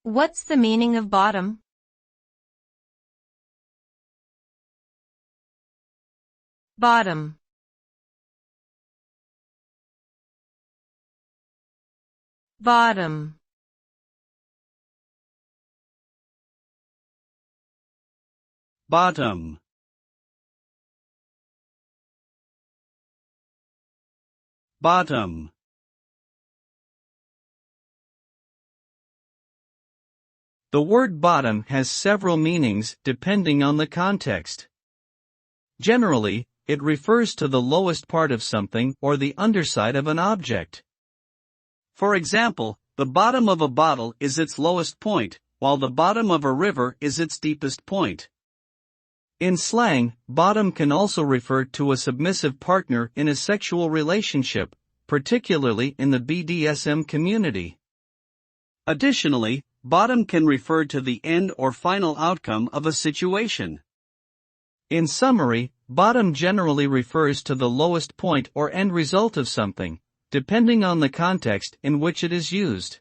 What's the meaning of bottom? Bottom. Bottom. Bottom. Bottom. The word bottom has several meanings depending on the context. Generally, it refers to the lowest part of something or the underside of an object. For example, the bottom of a bottle is its lowest point, while the bottom of a river is its deepest point. In slang, bottom can also refer to a submissive partner in a sexual relationship, particularly in the BDSM community. Additionally, bottom can refer to the end or final outcome of a situation. In summary, bottom generally refers to the lowest point or end result of something, depending on the context in which it is used.